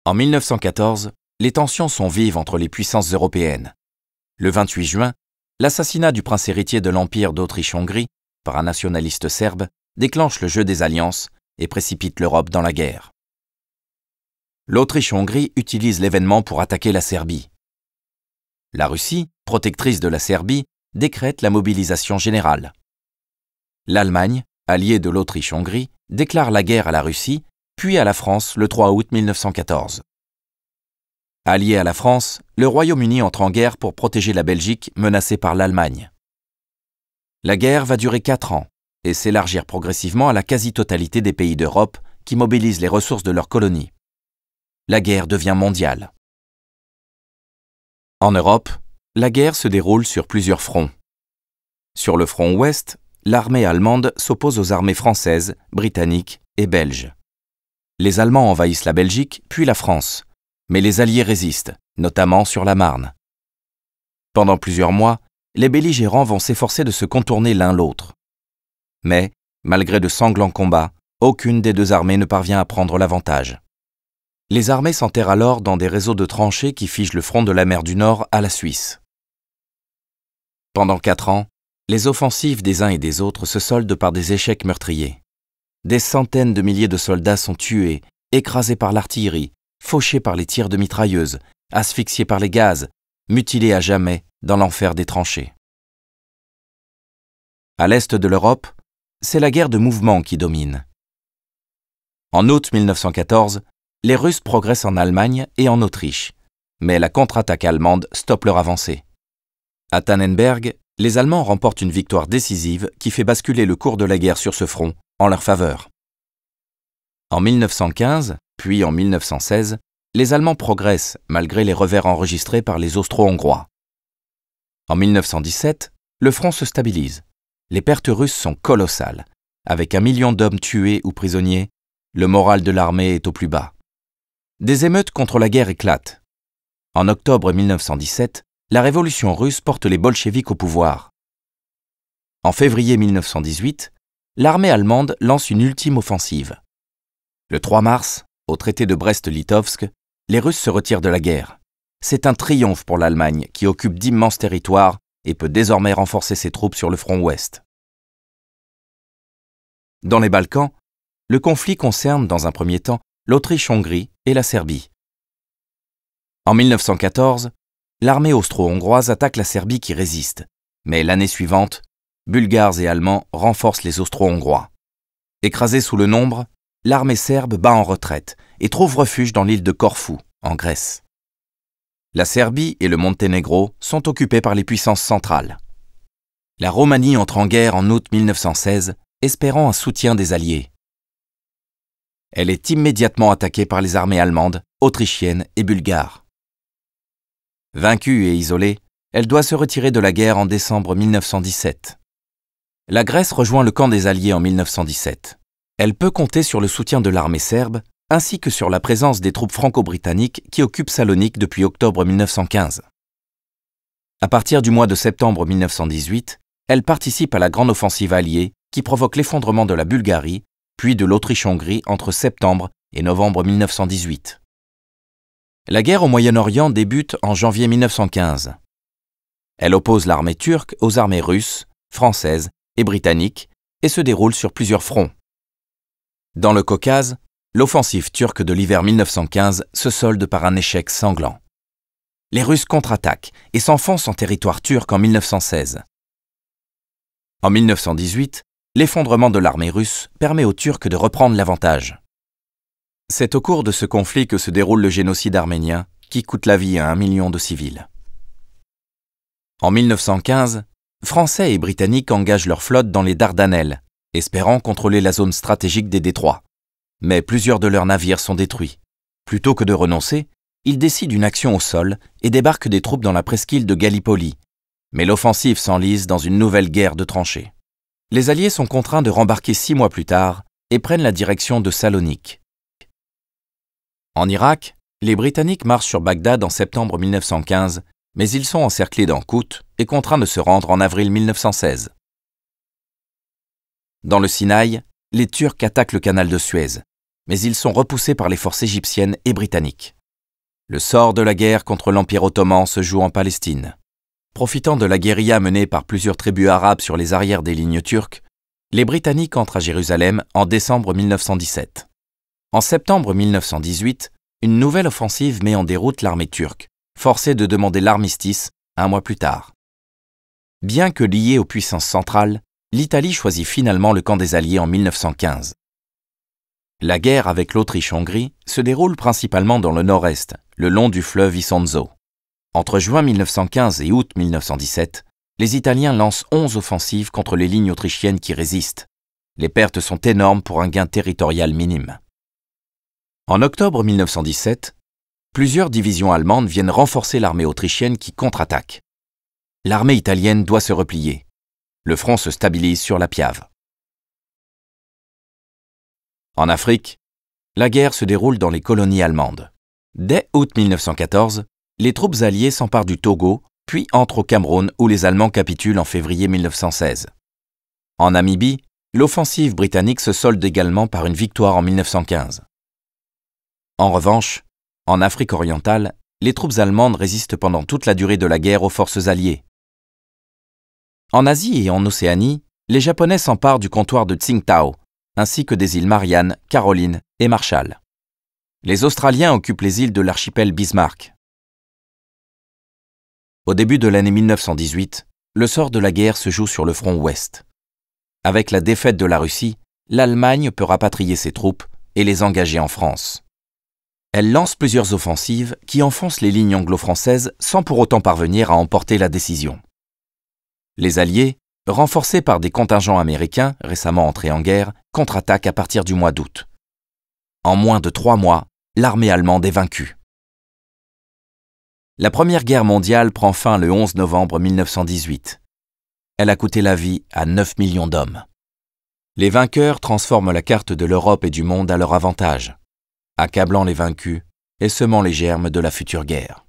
En 1914, les tensions sont vives entre les puissances européennes. Le 28 juin, l'assassinat du prince héritier de l'Empire d'Autriche-Hongrie par un nationaliste serbe déclenche le jeu des alliances et précipite l'Europe dans la guerre. L'Autriche-Hongrie utilise l'événement pour attaquer la Serbie. La Russie, protectrice de la Serbie, décrète la mobilisation générale. L'Allemagne, alliée de l'Autriche-Hongrie, déclare la guerre à la Russie, puis à la France le 3 août 1914. Allié à la France, le Royaume-Uni entre en guerre pour protéger la Belgique menacée par l'Allemagne. La guerre va durer 4 ans et s'élargir progressivement à la quasi-totalité des pays d'Europe qui mobilisent les ressources de leurs colonies. La guerre devient mondiale. En Europe, la guerre se déroule sur plusieurs fronts. Sur le front ouest, l'armée allemande s'oppose aux armées françaises, britanniques et belges. Les Allemands envahissent la Belgique, puis la France, mais les Alliés résistent, notamment sur la Marne. Pendant plusieurs mois, les belligérants vont s'efforcer de se contourner l'un l'autre. Mais, malgré de sanglants combats, aucune des deux armées ne parvient à prendre l'avantage. Les armées s'enterrent alors dans des réseaux de tranchées qui figent le front de la mer du Nord à la Suisse. Pendant 4 ans, les offensives des uns et des autres se soldent par des échecs meurtriers. Des centaines de milliers de soldats sont tués, écrasés par l'artillerie, fauchés par les tirs de mitrailleuses, asphyxiés par les gaz, mutilés à jamais dans l'enfer des tranchées. À l'est de l'Europe, c'est la guerre de mouvement qui domine. En août 1914, les Russes progressent en Allemagne et en Autriche, mais la contre-attaque allemande stoppe leur avancée. À Tannenberg, les Allemands remportent une victoire décisive qui fait basculer le cours de la guerre sur ce front en leur faveur. En 1915, puis en 1916, les Allemands progressent malgré les revers enregistrés par les Austro-Hongrois. En 1917, le front se stabilise. Les pertes russes sont colossales. Avec 1 million d'hommes tués ou prisonniers, le moral de l'armée est au plus bas. Des émeutes contre la guerre éclatent. En octobre 1917, la révolution russe porte les bolcheviks au pouvoir. En février 1918, l'armée allemande lance une ultime offensive. Le 3 mars, au traité de Brest-Litovsk, les Russes se retirent de la guerre. C'est un triomphe pour l'Allemagne qui occupe d'immenses territoires et peut désormais renforcer ses troupes sur le front ouest. Dans les Balkans, le conflit concerne dans un premier temps l'Autriche-Hongrie et la Serbie. En 1914, l'armée austro-hongroise attaque la Serbie qui résiste, mais l'année suivante, Bulgares et Allemands renforcent les Austro-Hongrois. Écrasée sous le nombre, l'armée serbe bat en retraite et trouve refuge dans l'île de Corfou, en Grèce. La Serbie et le Monténégro sont occupés par les puissances centrales. La Roumanie entre en guerre en août 1916, espérant un soutien des Alliés. Elle est immédiatement attaquée par les armées allemandes, autrichiennes et bulgares. Vaincue et isolée, elle doit se retirer de la guerre en décembre 1917. La Grèce rejoint le camp des Alliés en 1917. Elle peut compter sur le soutien de l'armée serbe, ainsi que sur la présence des troupes franco-britanniques qui occupent Salonique depuis octobre 1915. À partir du mois de septembre 1918, elle participe à la grande offensive alliée qui provoque l'effondrement de la Bulgarie, puis de l'Autriche-Hongrie entre septembre et novembre 1918. La guerre au Moyen-Orient débute en janvier 1915. Elle oppose l'armée turque aux armées russes, françaises et britanniques et se déroule sur plusieurs fronts. Dans le Caucase, l'offensive turque de l'hiver 1915 se solde par un échec sanglant. Les Russes contre-attaquent et s'enfoncent en territoire turc en 1916. En 1918, l'effondrement de l'armée russe permet aux Turcs de reprendre l'avantage. C'est au cours de ce conflit que se déroule le génocide arménien qui coûte la vie à 1 million de civils. En 1915, Français et Britanniques engagent leur flotte dans les Dardanelles, espérant contrôler la zone stratégique des détroits. Mais plusieurs de leurs navires sont détruits. Plutôt que de renoncer, ils décident une action au sol et débarquent des troupes dans la presqu'île de Gallipoli. Mais l'offensive s'enlise dans une nouvelle guerre de tranchées. Les Alliés sont contraints de rembarquer 6 mois plus tard et prennent la direction de Salonique. En Irak, les Britanniques marchent sur Bagdad en septembre 1915, mais ils sont encerclés dans Kout et contraints de se rendre en avril 1916. Dans le Sinaï, les Turcs attaquent le canal de Suez, mais ils sont repoussés par les forces égyptiennes et britanniques. Le sort de la guerre contre l'Empire ottoman se joue en Palestine. Profitant de la guérilla menée par plusieurs tribus arabes sur les arrières des lignes turques, les Britanniques entrent à Jérusalem en décembre 1917. En septembre 1918, une nouvelle offensive met en déroute l'armée turque, forcée de demander l'armistice un mois plus tard. Bien que liée aux puissances centrales, l'Italie choisit finalement le camp des Alliés en 1915. La guerre avec l'Autriche-Hongrie se déroule principalement dans le nord-est, le long du fleuve Isonzo. Entre juin 1915 et août 1917, les Italiens lancent 11 offensives contre les lignes autrichiennes qui résistent. Les pertes sont énormes pour un gain territorial minime. En octobre 1917, plusieurs divisions allemandes viennent renforcer l'armée autrichienne qui contre-attaque. L'armée italienne doit se replier. Le front se stabilise sur la Piave. En Afrique, la guerre se déroule dans les colonies allemandes. Dès août 1914, les troupes alliées s'emparent du Togo, puis entrent au Cameroun où les Allemands capitulent en février 1916. En Namibie, l'offensive britannique se solde également par une victoire en 1915. En revanche, en Afrique orientale, les troupes allemandes résistent pendant toute la durée de la guerre aux forces alliées. En Asie et en Océanie, les Japonais s'emparent du comptoir de Tsingtao, ainsi que des îles Marianne, Caroline et Marshall. Les Australiens occupent les îles de l'archipel Bismarck. Au début de l'année 1918, le sort de la guerre se joue sur le front ouest. Avec la défaite de la Russie, l'Allemagne peut rapatrier ses troupes et les engager en France. Elle lance plusieurs offensives qui enfoncent les lignes anglo-françaises sans pour autant parvenir à emporter la décision. Les Alliés, renforcés par des contingents américains récemment entrés en guerre, contre-attaquent à partir du mois d'août. En moins de 3 mois, l'armée allemande est vaincue. La Première Guerre mondiale prend fin le 11 novembre 1918. Elle a coûté la vie à 9 millions d'hommes. Les vainqueurs transforment la carte de l'Europe et du monde à leur avantage, accablant les vaincus et semant les germes de la future guerre.